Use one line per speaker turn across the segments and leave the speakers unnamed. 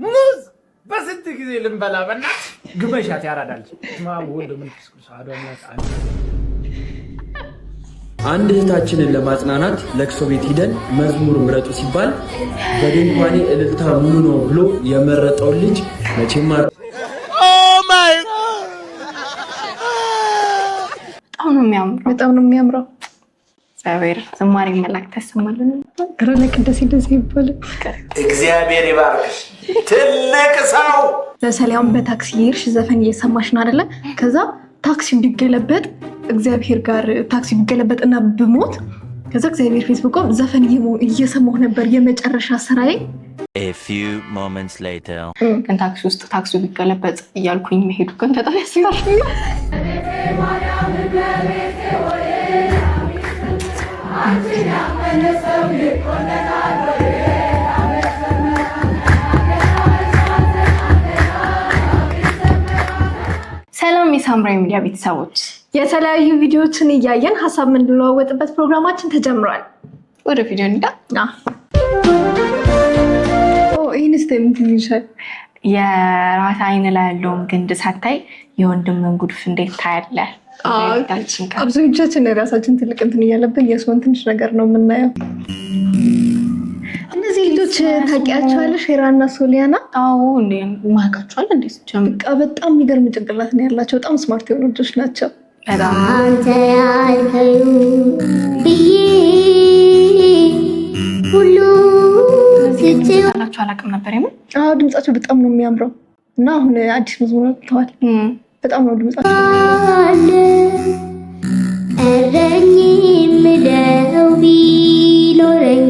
ሙዝ በስንት ጊዜ ልንበላ በእናትህ ግመሻት ያራዳል። ወልድ መንፈስ ቅዱስ አሐዱ አምላክ።
አንድ እህታችንን ለማጽናናት ለቅሶ ቤት ሂደን መዝሙር ምረጡ ሲባል በድንኳኔ እልልታ ሙሉ ነው ብሎ የመረጠው ልጅ መቼም
በጣም ነው የሚያምረው። እግዚአብሔር ዝማሬ መላእክት ያሰማልን። ረለክ እንደዚህ ይባላል።
እግዚአብሔር ይባርክሽ ትልቅ ሰው።
ለሰላም በታክሲ ይርሽ ዘፈን እየሰማሽ ነው አይደለ? ከዛ ታክሲው ቢገለበጥ እግዚአብሔር ጋር ታክሲው ቢገለበጥ እና ብሞት ከዛ እግዚአብሔር ፊት ብቆም ዘፈን እየሰማሁ ነበር የመጨረሻ ስራዬ።
A few moments later
ግን ታክሲ ውስጥ ታክሲው ቢገለበጥ እያልኩኝ መሄዱ ግን በጣም ያስፈራል። ሰላም የሳምራዊ ሚዲያ ቤተሰቦች፣ የተለያዩ ቪዲዮዎችን እያየን ሀሳብ የምንለዋወጥበት ፕሮግራማችን ተጀምሯል። ወደ ቪዲዮ እንዳ ይህንስ ምትይሻል? የራስ አይን ላይ ያለውን ግንድ ሳታይ የወንድምን ጉድፍ እንዴት ታያለህ? አብዛኞቻችን የራሳችን ትልቅ እንትን እያለብን የሰውን ትንሽ ነገር ነው የምናየው። እነዚህ ልጆች ታውቂያቸዋለሽ? ሄራና ሶሊያና?
አዎ እንዴ ማውቃቸዋል። እንዴ
በቃ በጣም የሚገርም ጭንቅላት ነው ያላቸው። በጣም ስማርት የሆኑ ልጆች ናቸው።
በጣም
አንተ ያልከው ብዬ ሁሉ
ናቸው አላውቅም ነበር። የምን
ድምጻቸው በጣም ነው የሚያምረው እና አሁን አዲስ መዝሙር አውጥተዋል። በጣም ነው ድምጻቸው።
እረኝ የምለው ቢኖረኝ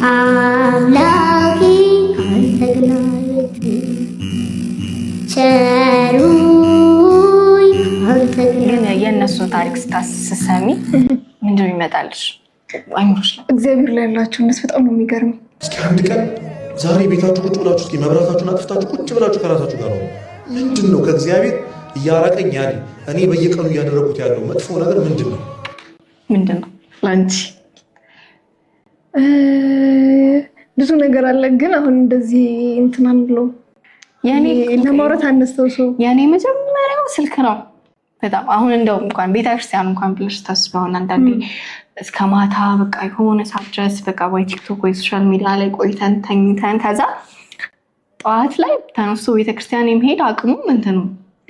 አምላኬ አንተ ግናት ቸሩኝ አንተ
ግን የእነሱ ታሪክ ስታስሰሚ ምንድነው ይመጣልሽ? አይምሮሽ
እግዚአብሔር ላይ ያላቸው እነሱ በጣም ነው የሚገርመው።
እስኪ አንድ ቀን ዛሬ ቤታችሁ ቁጭ ብላችሁ እስኪ መብራታችሁን አጥፍታችሁ ቁጭ ብላችሁ ከራሳችሁ ጋር ነው ምንድን ነው ከእግዚአብሔር እያራቀኝ ያለ እኔ በየቀኑ እያደረጉት ያለው መጥፎ ነገር ምንድን ነው?
ምንድን ነው ላንቺ?
ብዙ ነገር አለ። ግን አሁን እንደዚህ እንትን አለ ያኔ ለማውራት አነስተው ሰው
ያኔ መጀመሪያው ስልክ ነው። በጣም አሁን እንደው እንኳን ቤተክርስቲያን እንኳን ብለሽ ታስበው አንዳንዴ እስከ ማታ በቃ የሆነ ሰዓት ድረስ በቃ ወይ ቲክቶክ ወይ ሶሻል ሚዲያ ላይ ቆይተን ተኝተን ከዛ ጠዋት ላይ ተነስቶ ቤተክርስቲያን የሚሄድ አቅሙ እንትኑ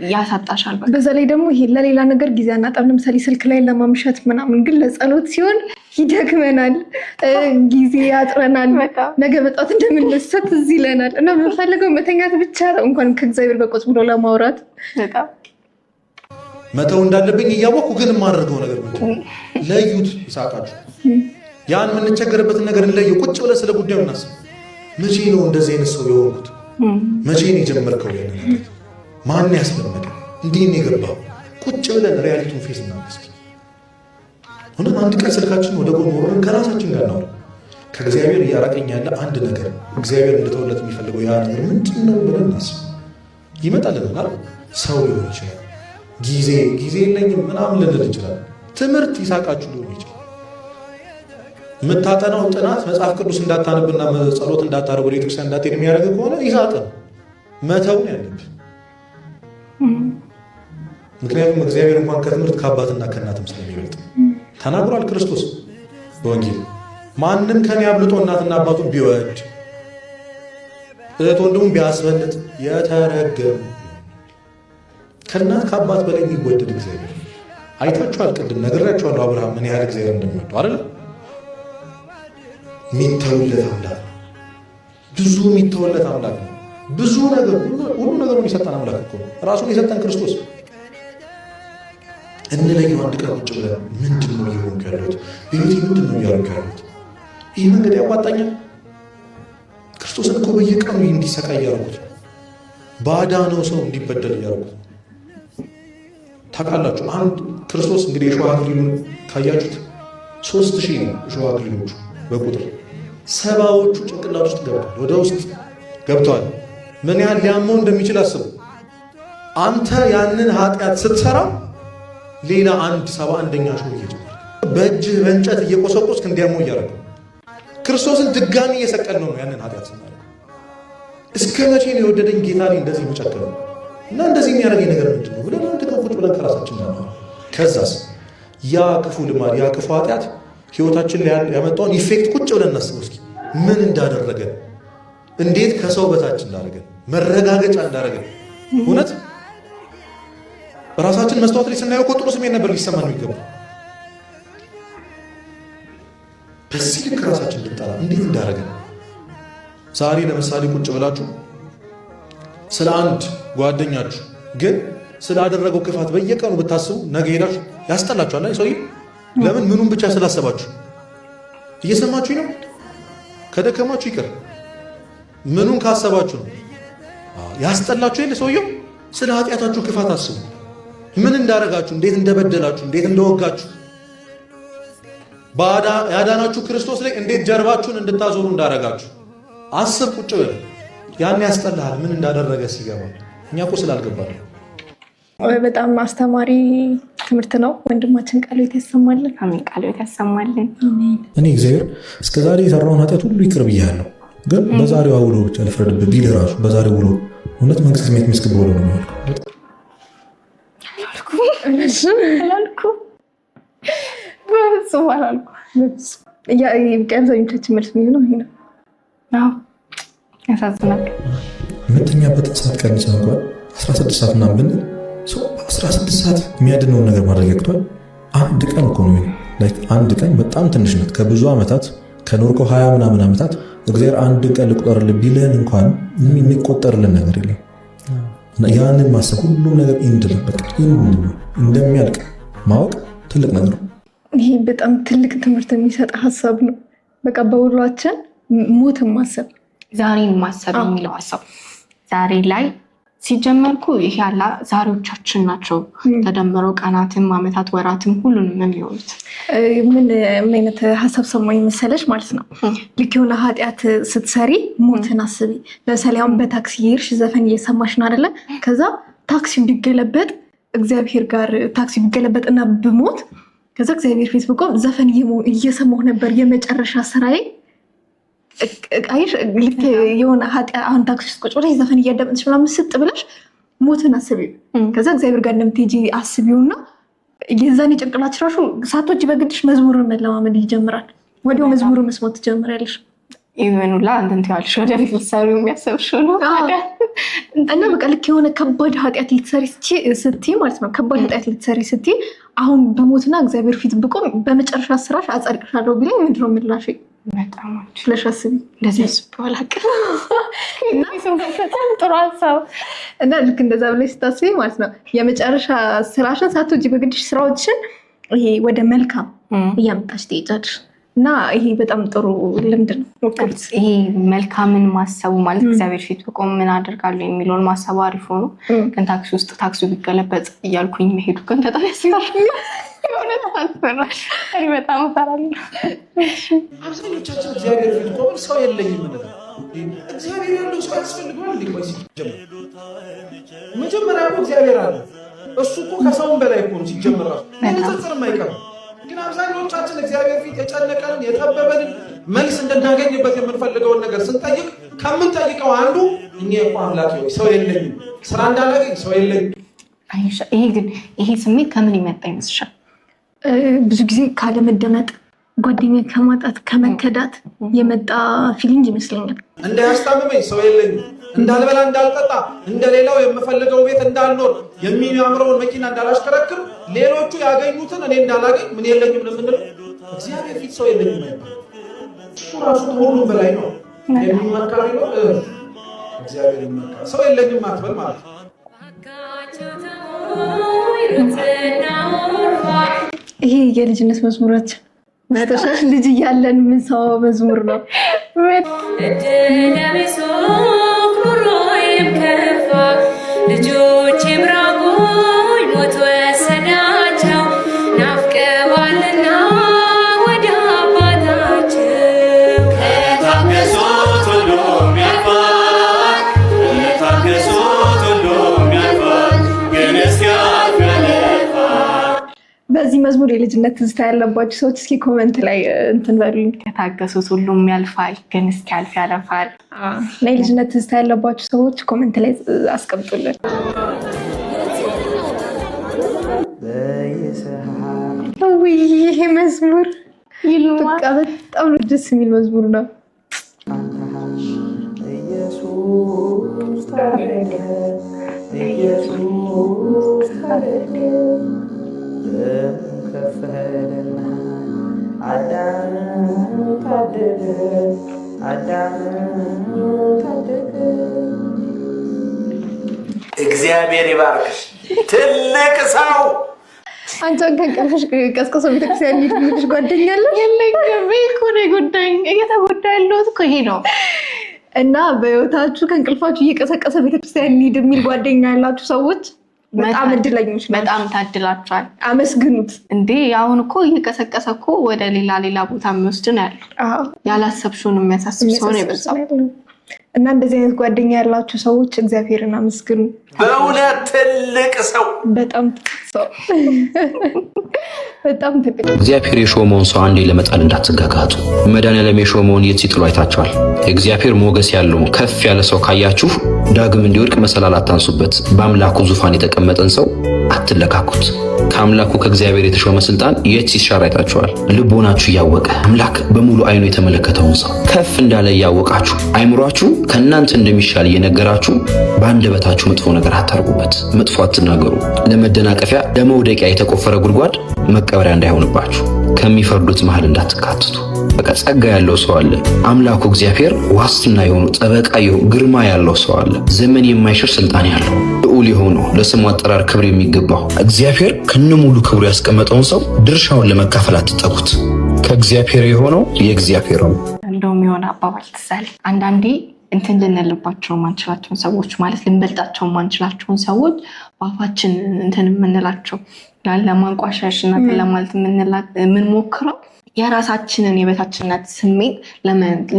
ያሳጣሻል።
በዛ ላይ ደግሞ ይሄ ለሌላ ነገር ጊዜ አናጣም። ለምሳሌ ስልክ ላይ ለማምሸት ምናምን፣ ግን ለጸሎት ሲሆን ይደክመናል፣ ጊዜ ያጥረናል። ነገ በጣት እንደምንነሳት እዚህ ይለናል እና የምንፈልገው መተኛት ብቻ ነው። እንኳን ከእግዚአብሔር ጋር ቁጭ ብሎ ለማውራት
መተው እንዳለብኝ እያወቅሁ ግን የማደርገው ነገር ምንድን ነው? ለዩት ይሳቃችሁ። ያን የምንቸገርበትን ነገር እንለየው። ቁጭ ብለህ ስለ ጉዳዩ እናስብ። መቼ ነው እንደዚህ አይነት ሰው የሆንኩት? መቼ ነው የጀመርከው? ያንን ነገር ማን ያስለመደ? እንዲህ ነው የገባው? ቁጭ ብለን ሪያሊቲውን ፌስ እናመስል። ሆነን አንድ ቀን ስልካችን ወደ ጎን ወርደን ከራሳችን ጋር ነው ከእግዚአብሔር እያራቀኝ ያለ አንድ ነገር እግዚአብሔር እንደተወለት የሚፈልገው ያ ነገር ምንድን ነው ብለን እናስብ። ይመጣልናል። ሰው ሊሆን ይችላል፣ ጊዜ የለኝም ምናምን ልንል እንችላለን። ትምህርት ይሳቃችሁ ሊሆን ይችላል። የምታጠናው ጥናት መጽሐፍ ቅዱስ እንዳታነብና ጸሎት እንዳታደርግ ወደ ቤተክርስቲያን እንዳትሄድ የሚያደርግ ከሆነ ይሳቅን መተውን ያለብህ። ምክንያቱም እግዚአብሔር እንኳን ከትምህርት ከአባትና ከእናትም ስለሚበልጥ ተናግሯል ክርስቶስ በወንጌል። ማንም ከኔ አብልጦ እናትና አባቱን ቢወድ እህት ወንድሙን ቢያስበልጥ የተረገመ። ከእናት ከአባት በላይ የሚወደድ እግዚአብሔር አይታችኋል። ቅድም ነግሬያችኋለሁ አብርሃም ምን ያህል እግዚአብሔር እንደሚወደው አይደል? የሚተውለት አምላክ ነው። ብዙ የሚተውለት አምላክ ነው። ብዙ ነገር ሁሉ ነገሩን የሰጠን አምላክ እኮ ነው። ራሱን የሰጠን ክርስቶስ። እንለየው አንድ ቀን ቁጭ ብለን ምንድን ነው እየሆንኩ ያለሁት? በሕይወቴ ምንድን ነው እያደረኩ ያለሁት? ይህ መንገድ ያዋጣኛል? ክርስቶስን እኮ በየቀኑ እንዲሰቃይ እያደረጉት፣ ባዳነው ሰው እንዲበደል እያደረጉት ታውቃላችሁ። አንድ ክርስቶስ እንግዲህ የሸዋ አክሊሉን ካያችሁት 3000 ነው የሸዋ አክሊሎቹ በቁጥር 70ዎቹ ጭንቅላት ውስጥ ገብተዋል፣ ወደ ውስጥ ገብተዋል። ምን ያህል ሊያመው እንደሚችል አስቡ። አንተ ያንን ኃጢአት ስትሰራ ሌላ አንድ 71ኛ ሾህ እየጨመረ በእጅህ በእንጨት እየቆሰቆስክ እንዲያመው እያደረገ ክርስቶስን ድጋሚ እየሰቀል ነው ያንን ኃጢአት ስናደርግ እስከ መቼ ነው የወደደኝ ጌታ ላይ እንደዚህ የሚጨክነው እና እንደዚህ የሚያደርገኝ ነገር ምንድን ነው ብለን አንድ ቀን ቁጭ ብለን ከራሳችን ጋር ከዛስ ያ ክፉ ልማድ ያ ክፉ ኃጢአት ህይወታችን ላይ ያመጣውን ኢፌክት ቁጭ ብለን እናስበው እስኪ ምን እንዳደረገን እንዴት ከሰው በታች እንዳደረገን መረጋገጫ እንዳደረገን እውነት ራሳችን መስታወት ላይ ስናየው ጥሩ ስሜት ነበር ሊሰማን የሚገባው በዚህ ልክ ራሳችን ልንጠላ እንዴት እንዳደረገን ዛሬ ለምሳሌ ቁጭ ብላችሁ ስለ አንድ ጓደኛችሁ ግን ስላደረገው ክፋት በየቀኑ ብታስቡ ነገ ሄዳችሁ ያስጠላችኋል ሰውዬ ለምን ምኑን ብቻ ስላሰባችሁ እየሰማችሁኝ ነው ከደከማችሁ ይቅር ምኑን ካሰባችሁ ነው ያስጠላችሁ የለ ሰውየው ስለ ኃጢአታችሁ ክፋት አስቡ ምን እንዳረጋችሁ እንዴት እንደበደላችሁ እንዴት እንደወጋችሁ ባዳ ያዳናችሁ ክርስቶስ ላይ እንዴት ጀርባችሁን እንድታዞሩ እንዳረጋችሁ አስብ ቁጭ ብለ ያን ያስጠላል ምን እንዳደረገ ሲገባ እኛ እኮ ስላልገባን
በጣም አስተማሪ ትምህርት ነው ወንድማችን ቃልዎት ያሰማልን
አሜን ቃልዎት ያሰማልን
አሜን
እኔ እግዚአብሔር እስከዛሬ የሰራውን ኃጢአት ሁሉ ይቅር ብያለሁ ግን በዛሬው ውሎ ብቻ ልፍረድብህ ቢል ራሱ በዛሬው ውሎ እውነት መንግስት ስሜት የሚያስገባው ነው የሚሆነው
አላልኩም በፍጹም አላልኩም
አብዛኞቻችን መልስ የሚሆነው ይሄ ነው
ያሳዝናል
የምተኛበትን ሰዓት ቀንሰህ እንኳን 16 ሰዓት ምናምን ብንል 16 ሰዓት የሚያድነውን ነገር ማድረግ ያቅቷል አንድ ቀን እኮ ነው አንድ ቀን በጣም ትንሽ ናት ከብዙ ዓመታት ከኖርከው 20 ምናምን ዓመታት እግዚአብሔር አንድ ቀን ልቁጠርልህ ቢልህን እንኳን የሚቆጠርልን ነገር የለም ያንን ማሰብ ሁሉም ነገር እንደሚያልቅ ማወቅ ትልቅ ነገር ነው
ይሄ በጣም ትልቅ ትምህርት የሚሰጥ ሀሳብ ነው በቃ በውሏችን ሞትን ማሰብ
ዛሬን ማሰብ የሚለው ሀሳብ ዛሬ ላይ ሲጀመርኩ ይሄ ያላ ዛሬዎቻችን ናቸው ተደምረው ቀናትም ዓመታት ወራትም ሁሉንም የሚሆኑት
ምን አይነት ሀሳብ ሰማኝ መሰለሽ ማለት ነው ልክ የሆነ ኃጢአት ስትሰሪ ሞትን አስቢ ለምሳሌ አሁን በታክሲ ሄድሽ ዘፈን እየሰማሽ ነው አይደለ ከዛ ታክሲው ቢገለበጥ እግዚአብሔር ጋር ታክሲ ቢገለበጥ እና ብሞት ከዛ እግዚአብሔር ፊት ብቆም ዘፈን እየሰማሁ ነበር የመጨረሻ ስራዬ አይሽ ልክ የሆነ ኃጢአት አሁን ታክሲ ውስጥ ቁጭ ብለሽ ዘፈን እያዳመጥሽ ምናምን ስጥ ብለሽ ሞትን አስቢው ከዛ እግዚአብሔር ጋር እንደምትሄጂ አስቢውና የዛኔ ጭንቅላትሽ ራሱ ሳቶች በግድሽ መዝሙርን መለማመድ ይጀምራል ወዲያው መዝሙርን መስማት ትጀምሪያለሽ
ይመኑላ እንትን ያልሽ ወደፊት ልትሰሪው የሚያሰብሽው ነው
እና በቃ ልክ የሆነ ከባድ ኃጢአት ልትሰሪ ስትይ ማለት ነው ከባድ ኃጢአት ልትሰሪ ስትይ አሁን በሞትና እግዚአብሔር ፊት ብቆም በመጨረሻ ስራሽ አጸድቅሻለሁ ቢለኝ ምንድን ነው የምላሽ
በጣም
ስለሽ አስቢ
እንደዚህ አስባላቅ በጣም ጥሩ ሀሳብ
እና ልክ እንደዛ ብለሽ ስታስቢ ማለት ነው የመጨረሻ ስራሽን ሳትወጂ በግድሽ ስራዎችሽን ይሄ ወደ መልካም እያመጣሽ ትሄጃለሽ እና ይሄ በጣም ጥሩ ልምድ ነው
ይሄ መልካምን ማሰቡ ማለት እግዚአብሔር ፊት ብቆም ምን አደርጋለሁ የሚለውን ማሰቡ አሪፍ ሆኖ ግን ታክሲ ውስጥ ታክሲው ቢገለበጥ እያልኩኝ መሄዱ ግን በጣም ያስፈራል የሆነ ታስፈራል እኔ በጣም እፈራለሁ
አብዛኞቻችን እግዚአብሔር ፊት ቆመን ሰው የለኝም እንላለን እግዚአብሔር ያለው ሰው ያስፈልገዋል ሊቆይ ሲጀምር መጀመሪያ እግዚአብሔር አለ እሱ እኮ ከሰውም በላይ እኮ ነው ሲጀምር ራሱ ንጽጽር የማይቀርም ግን አብዛኞቻችን እግዚአብሔር ፊት የጨነቀንን የጠበበንን መልስ እንድናገኝበት የምንፈልገውን ነገር ስንጠይቅ ከምንጠይቀው አንዱ እኛ እኮ አምላክ ሆይ ሰው የለኝም ስራ እንዳላገኝ ሰው የለኝም
ይሄ ስሜት ከምን ይመጣ ይመስልሻል
ብዙ ጊዜ ካለመደመጥ ጓደኛ ከማጣት ከመከዳት የመጣ ፊሊንግ ይመስለኛል
እንዳያስታምመኝ ሰው የለኝም እንዳልበላ እንዳልጠጣ እንደሌላው የምፈልገው ቤት እንዳልኖር የሚያምረውን መኪና እንዳላሽከረክር ሌሎቹ ያገኙትን እኔ እንዳላገኝ ምን የለኝም ለምንድነው እግዚአብሔር ፊት ሰው የለኝም እሱ ራሱ ሁሉ በላይ ነው የሚመካሪ ነው እግዚአብሔር ይመካ ሰው የለኝም አትበል ማለት ነው
ይሄ የልጅነት መዝሙራችን መተሻሽ ልጅ እያለን ምን ሰው መዝሙር ነው
ለብሶ ክሮይም ከፋ ልጆች ምራቆኝ ሞት ወሰዳቸው ናፍቀዋልና ወደ አባታቸው
ታገሱት ሁሉም ያልፋል ታገሱት ሁሉም ያልፋል ግን እስኪያልፍ ያልፋል
በዚህ መዝሙር የልጅነት ትዝታ ያለባችሁ ሰዎች እስኪ ኮመንት ላይ እንትን በሉኝ።
ከታገሱት ሁሉም ያልፋል፣ ግን እስኪያልፍ ያለፋል።
እና የልጅነት ትዝታ ያለባችሁ ሰዎች ኮመንት ላይ አስቀምጡልን። ይሄ መዝሙር በቃ በጣም ደስ የሚል መዝሙር ነው።
እግዚአብሔር ይባርክሽ ትልቅ ሰው።
አንቺን ከንቀርሽ ቀስቀሶ ቤተክርስቲያን ልጅ ጓደኛለሽ
የለኝም እኮ ነው ጉዳይ እየተጎዳ ያለሁት እኮ ይሄ ነው።
እና በህይወታችሁ ከእንቅልፋችሁ እየቀሰቀሰ ቤተክርስቲያን ሊድ የሚል ጓደኛ ያላችሁ ሰዎች በጣም እድለኞች ናችሁ።
በጣም ታድላችኋል።
አመስግኑት
እንዴ። አሁን እኮ እየቀሰቀሰ እኮ ወደ ሌላ ቦታ የሚወስድ ነው ያለው። ያላሰብሽውን የሚያሳስብ ሰው ነው የበዛው።
እና እንደዚህ አይነት ጓደኛ ያላችሁ ሰዎች እግዚአብሔርን አመስግኑ።
በእውነት ትልቅ ሰው፣
በጣም ትልቅ ሰው፣ በጣም ትልቅ።
እግዚአብሔር የሾመውን ሰው አንዴ ለመጣል እንዳትጋጋጡ። መድኃኒዓለም የሾመውን የት ሲጥሉ አይታችኋል። እግዚአብሔር ሞገስ ያለው ከፍ ያለ ሰው ካያችሁ ዳግም እንዲወድቅ መሰላል አታንሱበት። በአምላኩ ዙፋን የተቀመጠን ሰው አትለካኩት። ከአምላኩ ከእግዚአብሔር የተሾመ ስልጣን የት ሲሻር አይታችኋል። ልቦናችሁ እያወቀ አምላክ በሙሉ አይኑ የተመለከተውን ሰው ከፍ እንዳለ እያወቃችሁ አይምሯችሁ ከእናንተ እንደሚሻል እየነገራችሁ በአንደበታችሁ መጥፎ ነገር አታርጉበት። መጥፎ አትናገሩ። ለመደናቀፊያ ለመውደቂያ የተቆፈረ ጉድጓድ መቀበሪያ እንዳይሆንባችሁ። ከሚፈርዱት መሃል እንዳትካትቱ። በቃ ጸጋ ያለው ሰው አለ። አምላኩ እግዚአብሔር ዋስትና የሆኑ ጠበቃ ግርማ ያለው ሰው አለ። ዘመን የማይሽር ስልጣን ያለው ልዑል የሆነው ለስሙ አጠራር ክብር የሚገባው እግዚአብሔር ከነሙሉ ክብሩ ያስቀመጠውን ሰው ድርሻውን ለመካፈል አትጠጉት። ከእግዚአብሔር የሆነው የእግዚአብሔር ነው።
እንደውም የሆነ አባባል ትዛል አንዳንዴ እንትን ልንልባቸው ማንችላቸውን ሰዎች ማለት ልንበልጣቸው ማንችላቸውን ሰዎች በአፋችን እንትን የምንላቸው ለማንቋሻሽ እና ለማለት የምንሞክረው የራሳችንን የበታችነት ስሜት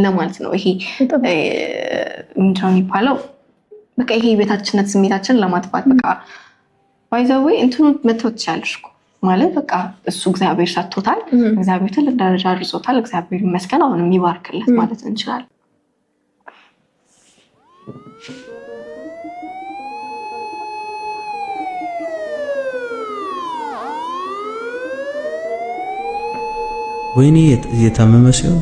ለማለት ነው። ይሄ ምንድነው የሚባለው? በቃ ይሄ የበታችነት ስሜታችንን ለማጥፋት በቃ ባይዘዌ እንትኑ መተው ትችያለሽ እኮ ማለት በቃ እሱ እግዚአብሔር ሰጥቶታል። እግዚአብሔር ትልቅ ደረጃ አድርሶታል። እግዚአብሔር ይመስገን አሁንም ይባርክለት ማለት እንችላለን።
ወይኔ የታመመ ሲሆን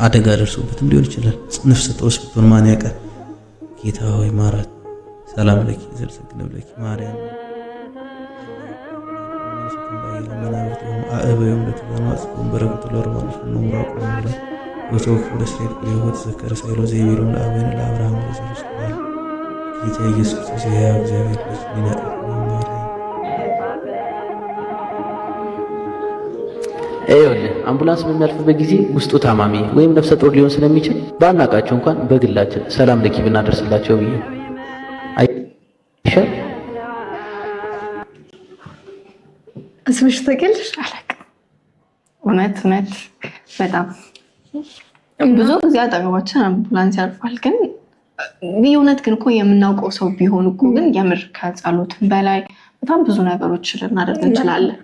አደጋ ደርሶበትም ሊሆን ይችላል። ነፍሰ ጡር ስትሆን ማን ያውቃል? ጌታ ሆይ ማራት። ሰላም ለኪ ዘልሰግነብ ለኪ ማርያም አበዮም ለተናጽኩም በረከቱ ለሮማን ነው ምራቁ ነው ወተው ለስሬት በህይወት ዘከረ ሳይሎ ዘይቢሩን ለአብን ለአብርሃም ለዘሩስ ባል ጌታ ኢየሱስ ክርስቶስ ያው እግዚአብሔር ልጅ ሊናቀ
አምቡላንስ በሚያልፍበት ጊዜ ውስጡ ታማሚ ወይም ነፍሰ ጡር ሊሆን ስለሚችል ባናቃቸው እንኳን በግላችን ሰላም ለኪ ብናደርስላቸው ብዬ አይሻል።
እስምሽ ተቀልሽ አላቅ
እውነት በጣም ብዙ ጊዜ አጠገባችን አምቡላንስ ያልፋል። ግን የእውነት ግን እኮ የምናውቀው ሰው ቢሆን እኮ ግን የምር ከጸሎትን በላይ በጣም ብዙ ነገሮች ልናደርግ እንችላለን።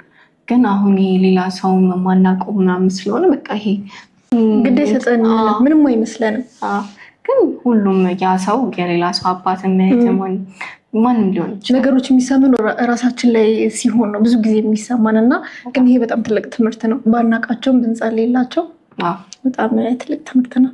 ግን አሁን ሌላ ሰው ማናውቀው ምናምን ስለሆነ በቃ ይሄ
ግዴታ ሰጠን ምንም አይመስለንም።
ግን ሁሉም ያ ሰው የሌላ ሰው አባት እህት ማንም ሊሆን ይችላል።
ነገሮች የሚሰሙን ራሳችን ላይ ሲሆን ነው ብዙ ጊዜ የሚሰማን እና ግን ይሄ በጣም ትልቅ ትምህርት ነው። ባናውቃቸውም ብንጸልይላቸው በጣም ትልቅ ትምህርት ነው።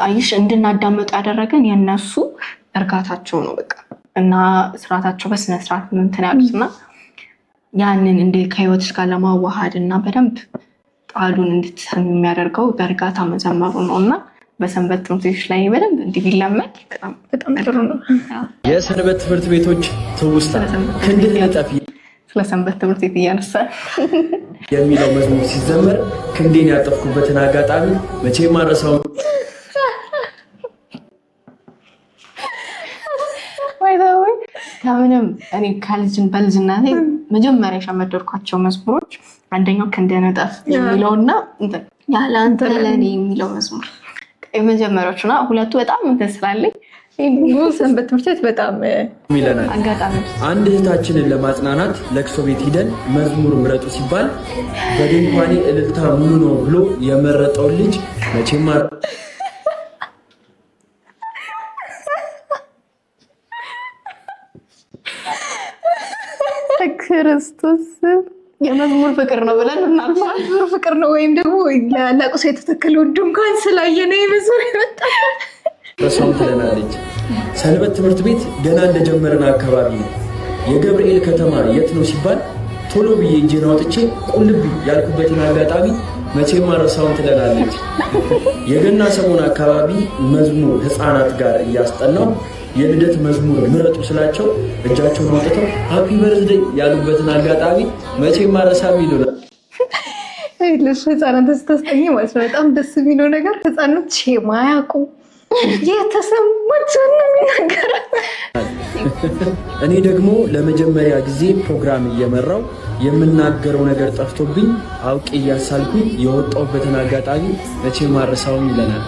አይሽ እንድናዳመጡ ያደረገን የነሱ እርጋታቸው ነው በቃ እና ስርዓታቸው በስነ ስርዓት እንትን ያሉትና ያንን እንደ ከህይወትሽ ጋር ለማዋሃድ እና በደንብ ቃሉን እንድትሰሚ የሚያደርገው በእርጋታ መዘመሩ ነውና በሰንበት ትምህርት ቤቶች ላይ በደንብ እንዲለመድ በጣም ጥሩ ነው።
የሰንበት ትምህርት ቤቶች ትውስታ ክንድህ ነጠፊ
ስለ ሰንበት ትምህርት ቤት እያነሳ
የሚለው መዝሙር ሲዘመር ክንዴን ያጠፍኩበትን አጋጣሚ መቼም አልረሳውም።
ከምንም እኔ በልጅነቴ መጀመሪያ የሸመደድኳቸው መዝሙሮች አንደኛው ክንዴን ነጠፍ የሚለውና ያለ አንተ ለኔ የሚለው መዝሙር የመጀመሪያዎቹና ሁለቱ በጣም እንትን ስላለኝ
ሰንበት ትምህርት ቤት በጣም
ይለናል።
አጋጣሚ
አንድ እህታችንን ለማጽናናት ለቅሶ ቤት ሂደን መዝሙር ምረጡ ሲባል በድንኳኔ እልልታ ሙሉ ነው ብሎ የመረጠው ልጅ መቼም
ክርስቶስ የመዝሙር ፍቅር ነው ብለን እናልፋለን።
መዝሙር ፍቅር ነው ወይም ደግሞ ለቅሶ የተተከለው ድንኳን ስላየነ የመዝሙር ይመጣ
ረሳው ትለናለች። ሰንበት ትምህርት ቤት ገና እንደጀመረን አካባቢ ነው። የገብርኤል ከተማ የት ነው ሲባል ቶሎ ብዬ እጄን አውጥቼ ቁልቢ ያልኩበትን አጋጣሚ መቼም ረሳው ትለናለች። የገና ሰሞን አካባቢ መዝሙር ህፃናት ጋር እያስጠናው የልደት መዝሙር ምረጡ ስላቸው እጃቸውን አውጥተው ሃፒ በርዝዴይ ያሉበትን አጋጣሚ መቼም ረሳም ይሉናል።
ህፃናት ስታስጠኝ ማለት ነው በጣም ደስ የሚለው ነገር ህፃኖች የማያውቁ የተሰማቸውን ነው የሚናገረው።
እኔ ደግሞ ለመጀመሪያ ጊዜ ፕሮግራም እየመራው የምናገረው ነገር ጠፍቶብኝ አውቄ እያሳልኩኝ የወጣሁበትን አጋጣሚ መቼም አልረሳውም ይለናል።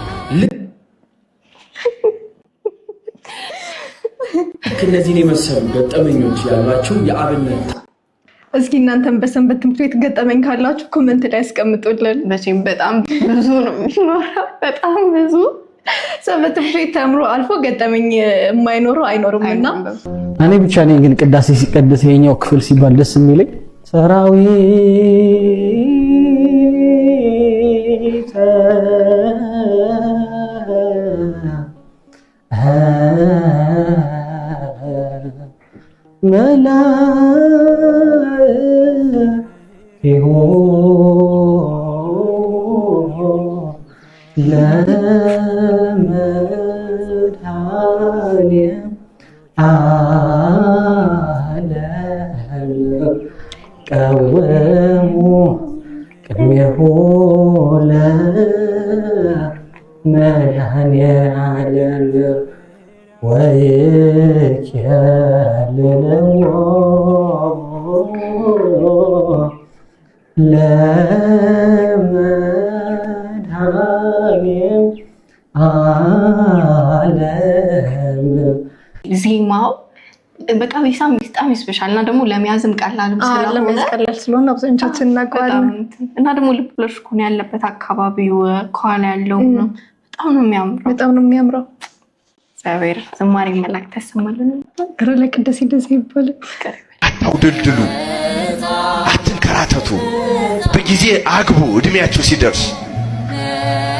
እነዚህን የመሰሉ ገጠመኞች ያሏችሁ የአብነት
እስኪ እናንተም በሰንበት ትምህርት ቤት ገጠመኝ ካላችሁ ኮሜንት ላይ አስቀምጡልን።
መቼም በጣም ብዙ ነው የሚኖረው፣ በጣም ብዙ ሰንበት ትምህርት ቤት ተምሮ አልፎ ገጠመኝ የማይኖረው አይኖርምና
እኔ ብቻ ነኝ ግን ቅዳሴ ሲቀደስ የኛው ክፍል ሲባል ደስ የሚለኝ ሰራዊት መላእክቲሁ ለመድኃኔዓለም ቀወሙ ቅድሜሁ ለመድኃኔዓለም ወይኬልልዎ ለመድኃኔዓለም
ዜማው በቃ በጣም ስፔሻል እና ደግሞ ለመያዝም ቀላል
ስለሆነ አብዛኞቻችን እናውቀዋለን
እና ደግሞ ልብ ብለሽ እኮ ነው ያለበት አካባቢው ከኋላ ያለው ነው በጣም ነው የሚያምረው። እግዚአብሔር ዝማሬ መላእክት ያሰማልን።
ግራ ቅዳሴ እንደዚህ ይባላል።
አውደልድሉ፣ አትንከራተቱ፣ በጊዜ አግቡ። እድሜያችሁ ሲደርስ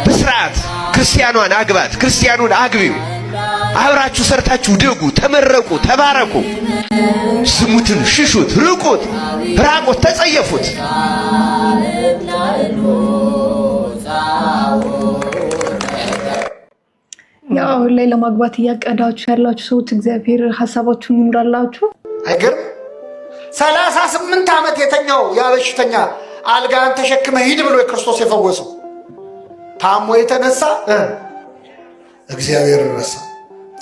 በስርዓት ክርስቲያኗን አግባት፣ ክርስቲያኑን አግቢው። አብራችሁ ሰርታችሁ ደጉ፣ ተመረቁ፣ ተባረኩ። ዝሙትን ሽሹት፣ ርቁት፣ ራቁት፣ ተጸየፉት።
ያው አሁን ላይ ለማግባት እያቀዳችሁ ያላችሁ ሰዎች እግዚአብሔር ሐሳባችሁን ይምራላችሁ።
አይገርም? 38 ዓመት የተኛው ያ በሽተኛ አልጋን ተሸክመ ሂድ ብሎ የክርስቶስ የፈወሰው ታሞ የተነሳ እግዚአብሔር ረሳ።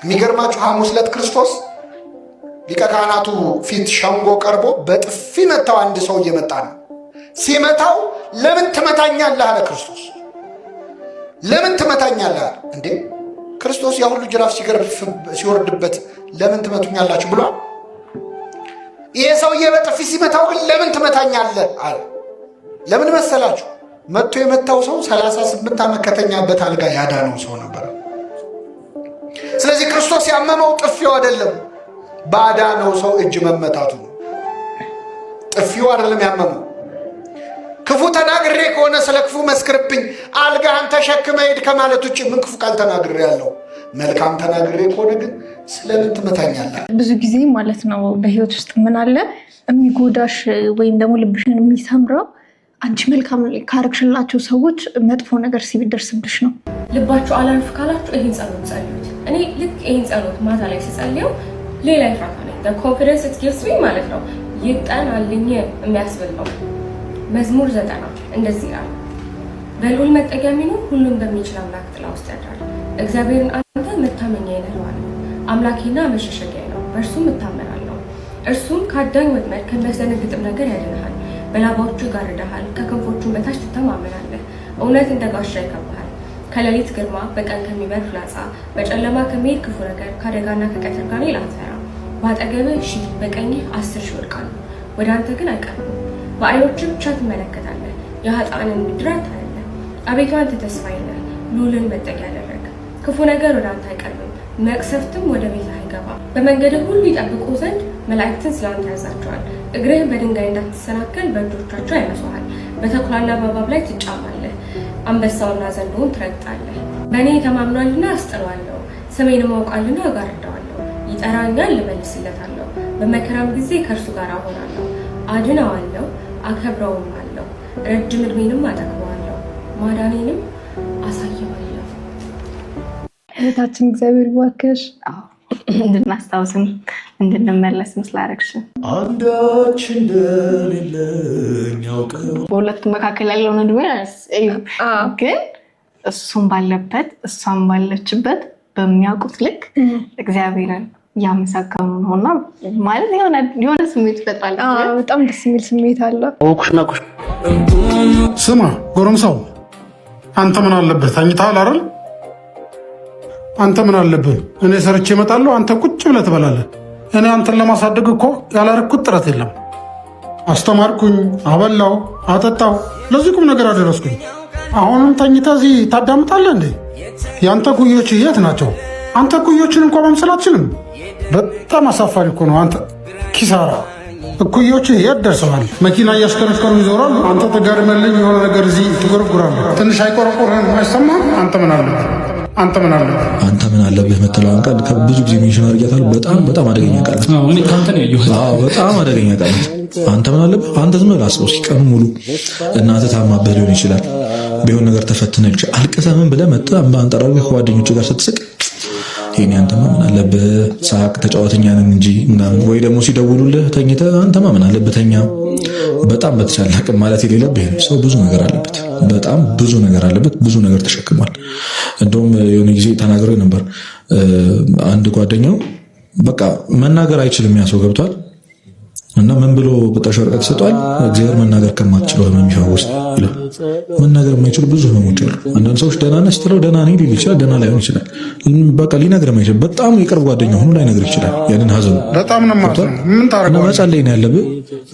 የሚገርማችሁ ሐሙስ ዕለት ክርስቶስ ሊቀ ካህናቱ ፊት ሸንጎ ቀርቦ በጥፊ መታው። አንድ ሰው እየመጣ ነው። ሲመታው ለምን ትመታኛለህ አለ ክርስቶስ። ለምን ትመታኛለህ አለ። እንዴ ክርስቶስ ያ ሁሉ ጅራፍ ሲወርድበት ለምን ትመቱኛላችሁ ብሏል። ይሄ ሰውዬ በጥፊ ሲመታው ግን ለምን ትመታኛለህ አለ። ለምን መሰላችሁ? መጥቶ የመታው ሰው 38 ዓመት ከተኛበት አልጋ ያዳነው ሰው ነበር። ስለዚህ ክርስቶስ ያመመው ጥፊው አይደለም፣ ባዳነው ሰው እጅ መመታቱ ነው። ጥፊው አይደለም ያመመው። ክፉ ተናግሬ ከሆነ ስለ ክፉ መስክርብኝ፣ አልጋህን ተሸክመ ሂድ ከማለት ውጭ ምን ክፉ ቃል ተናግሬ ያለው? መልካም ተናግሬ ከሆነ ግን ስለምን ትመታኛለህ?
ብዙ ጊዜ ማለት ነው በህይወት ውስጥ ምን አለ የሚጎዳሽ ወይም ደግሞ ልብሽን የሚሰምረው አንቺ መልካም ካረግሽላቸው ሰዎች መጥፎ ነገር ሲደርስብሽ ነው።
ልባችሁ አላልፍ ካላችሁ ይህን ጸሎት ጸልዩት። እኔ ልክ ይህን ጸሎት ማታ ላይ ስጸልየው ሌላ ይፍራታ ነኝ ኮንፊደንስ ጊቭስ ሚ ማለት ነው ይጠናልኝ የሚያስብል ነው። መዝሙር 90 እንደዚህ ይላል፣ በልዑል መጠጊያ የሚኖር ሁሉም በሚችል አምላክ ጥላ ውስጥ ያድራል። እግዚአብሔርን አንተ መታመኛዬ ነህ እለዋለሁ። አምላኬና መሸሸጊያዬ ነው፣ በእርሱም እታመናለሁ። እርሱም ከአዳኝ ወጥመድ ከሚያስደነግጥም ነገር ያድንሃል። በላባዎቹ ይጋርድሃል፣ ከክንፎቹም በታች ትተማመናለህ። እውነት እንደ ጋሻ ይከብብሃል። ከሌሊት ግርማ፣ በቀን ከሚበር ፍላጻ፣ በጨለማ ከሚሄድ ክፉ ነገር፣ ከአደጋና ከቀትር ጋር አትፈራም። በአጠገብህ 1000 በቀኝህ 10,000 ይወድቃሉ፣ ወደ አንተ ግን አይቀርቡም። በዓይኖችህ ብቻ ትመለከታለህ፣ የኃጥአንን ብድራት ታያለህ። አቤቱ አንተ ተስፋዬ ነህ፣ ልዑልን መጠጊያ ያደረግ። ክፉ ነገር ወደ አንተ አይቀርብም፣ መቅሰፍትም ወደ ቤትህ አይገባም። በመንገድህ ሁሉ ይጠብቁ ዘንድ መላእክትን ስለአንተ ያዛቸዋል። እግርህን በድንጋይ እንዳትሰናከል በእጆቻቸው ያነሱሃል። በተኩላና በእባብ ላይ ትጫማለህ፣ አንበሳውና ዘንዶውን ትረግጣለህ። በእኔ ተማምኗልና አስጥለዋለሁ፣ ስሜንም አውቃልና እጋርደዋለሁ። ይጠራኛል፣ ልመልስለታለሁ። በመከራም ጊዜ ከእርሱ ጋር እሆናለሁ፣ አድነዋለሁ፣ አከብረውም አለሁ። ረጅም ዕድሜንም አጠግበዋለሁ፣ ማዳኔንም አሳየዋለሁ።
እህታችን እግዚአብሔር ይባርክሽ።
እንድናስታውስም እንድንመለስም ስላደረግሽን
አንዳች እንደሌለኝ ያውቀው
በሁለቱ መካከል ያለውን ዕድሜ ግን እሱም ባለበት እሷም ባለችበት በሚያውቁት ልክ እግዚአብሔርን እያመሰገኑ ነው እና ማለት የሆነ ስሜት ይፈጥራል።
በጣም ደስ የሚል ስሜት አለው።
ስማ ጎረምሳው፣ አንተ ምን አለብህ? ተኝተሃል አይደል? አንተ ምን አለብህ? እኔ ሰርቼ እመጣለሁ፣ አንተ ቁጭ ብለህ ትበላለህ። እኔ አንተን ለማሳደግ እኮ ያላረኩት ጥረት የለም። አስተማርኩኝ፣ አበላው፣ አጠጣው፣ ለዚህ ቁም ነገር አደረስኩኝ። አሁንም ተኝተህ እዚህ ታዳምጣለህ እንዴ? የአንተ ኩዮች የት ናቸው? አንተ ኩዮችን እንኳ መምሰል አትችልም። በጣም አሳፋሪ እኮ ነው። አንተ ኪሳራ። እኩዮች የት ደርሰዋል? መኪና እያሽከረከሩ ይዞራሉ። አንተ ተጋድመልኝ የሆነ ነገር እዚህ ትጎረጉራለህ። ትንሽ አይቆረቆርህም? አይሰማህም? አንተ ምን አለብህ? አንተ ምን አለብህ?
አንተ ምን አለብህ የምትለውን ቃል ብዙ ጊዜ ሜንሽን አድርጊያታለሁ። በጣም አደገኛ ቃል ነው። በጣም አደገኛ ቃል ነው። አንተ ምን አለብህ? አንተ ዝም ብለህ አስበው። ቀኑን ሙሉ እናትህ ታማብህ ሊሆን ይችላል። ቢሆን ነገር ተፈትነህ ልጅ አልቅሰህ ምን ብለህ መጥተህ አምባህን ጠራርገህ ከጓደኞችህ ጋር ስትስቅ ይሄኔ አንተማ ምን አለብህ ሳቅ ተጫወተኛ ነን እንጂ ምናምን፣ ወይ ደግሞ ሲደውሉልህ ተኝተህ አንተማ ምን አለብህ ተኛ። በጣም በተቻለ አቅም ማለት የሌለብህ ሰው ብዙ ነገር አለበት፣ በጣም ብዙ ነገር አለበት፣ ብዙ ነገር ተሸክሟል። እንደውም የሆነ ጊዜ ተናግሮ ነበር አንድ ጓደኛው በቃ መናገር አይችልም ያ ሰው ገብቷል። እና ምን ብሎ በጣሽ ወረቀት ሰጧል። እግዚአብሔር መናገር ከማትችለው ህመም ይፈውስ ይላል። መናገር የማይችሉ ብዙ ህመሞች አሉ። አንዳንድ ሰዎች ደህና ነህ ስትለው ደህና ነኝ ሊል ይችላል፣ ደህና ላይሆን ይችላል። በቃ ሊነግር የማይችል በጣም የቅርብ ጓደኛ ሆኖ ላይነግር ይችላል ያንን ሀዘኑ።
በጣም ነው ማለት ነው። ምን ታረጋለህ?
መጸለይ ነው ያለብህ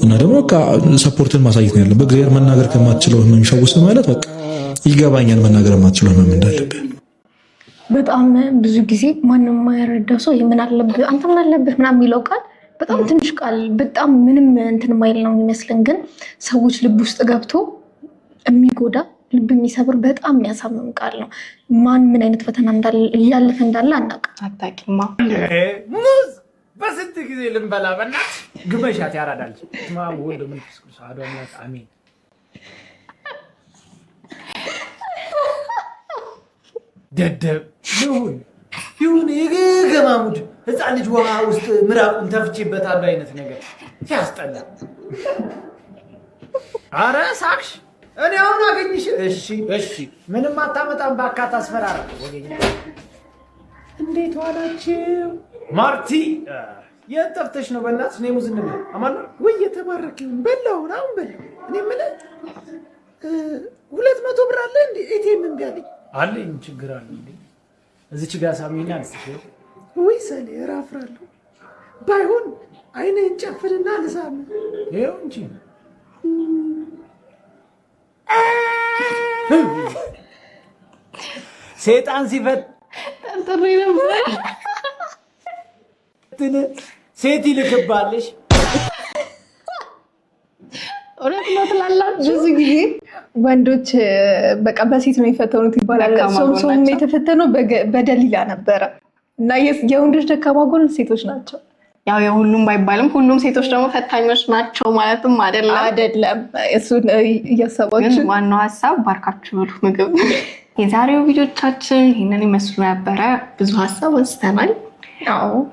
እና ደግሞ በቃ ሰፖርትን ማሳየት ነው ያለብህ። እግዚአብሔር መናገር ከማትችለው ህመም ይፈውስ ማለት በቃ ይገባኛል መናገር የማትችለው ህመም እንዳለብህ።
በጣም ብዙ ጊዜ ማንም የማይረዳው ሰው ምን አለብህ አንተ ምን አለብህ ምናምን የሚለው ቃል በጣም ትንሽ ቃል በጣም ምንም እንትን ማይል ነው የሚመስለን፣ ግን ሰዎች ልብ ውስጥ ገብቶ የሚጎዳ ልብ የሚሰብር በጣም የሚያሳምም ቃል ነው። ማን ምን አይነት ፈተና እያለፈ እንዳለ አናውቅም።
አታውቂማ።
ሙዝ በስንት ጊዜ ልንበላ በእናትህ ግመሻት ያራዳል። ማም ወልድ መንፈስ ቅዱስ አሐዱ አምላክ አሜን። ደደብ ይሁን የገማሙድ ህፃን ልጅ ውሃ ውስጥ ምራቁን ተፍቼበታለሁ አይነት ነገር ሲያስጠላ። አረ ሳክሽ እኔ አሁን አገኝሽ። እሺ ምንም አታመጣም። በአካት አስፈራራ ወገኛ። እንዴት ዋላችሁ ማርቲ? የት ጠፍተሽ ነው? በእናትሽ ነው ሙዝ እንብላ። አማን ወይ የተባረክ ይሁን። በላው አሁን በላው። እኔ የምልህ 200 ብር አለ እንዴ? ኤቲኤም እምቢ አለኝ። አለኝ። ችግር አለ እንዴ? እዚች ጋር ሳሚና አንስሽ ወይ ሰሌ እራፍራለሁ። ባይሆን አይኔን ጨፍንና ልሳም። ይኸው እንጂ ሴጣን ሲፈት
ጠርጥሬ ነበር።
ሴት ይልክባለሽ።
እውነት ነው ትላላችሁ። ብዙ ጊዜ ወንዶች በቃ በሴት ነው የፈተኑት ይባላል። ሶምሶም የተፈተነው በደሊላ ነበረ እና የወንዶች ደካማ ጎን ሴቶች ናቸው።
ያው የሁሉም ባይባልም ሁሉም ሴቶች ደግሞ ፈታኞች ናቸው ማለትም አይደለም። እሱን እያሰባችሁ ዋናው ሀሳብ ባርካችሁ ብሉ ምግብ። የዛሬው ቪዲዮቻችን ይህንን ይመስሉ ነበረ። ብዙ ሀሳብ አንስተናል።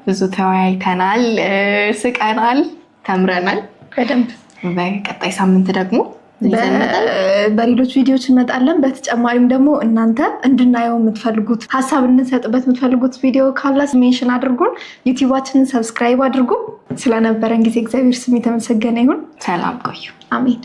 ብዙ ተወያይተናል፣ ስቀናል፣ ተምረናል በደንብ። በቀጣይ ሳምንት ደግሞ
በሌሎች ቪዲዮዎች እንመጣለን። በተጨማሪም ደግሞ እናንተ እንድናየው የምትፈልጉት ሀሳብ እንሰጥበት የምትፈልጉት ቪዲዮ ካለ ሜንሽን አድርጉን። ዩቲዩባችንን ሰብስክራይብ አድርጉ። ስለነበረን ጊዜ እግዚአብሔር ስም የተመሰገነ ይሁን።
ሰላም ቆዩ።
አሜን።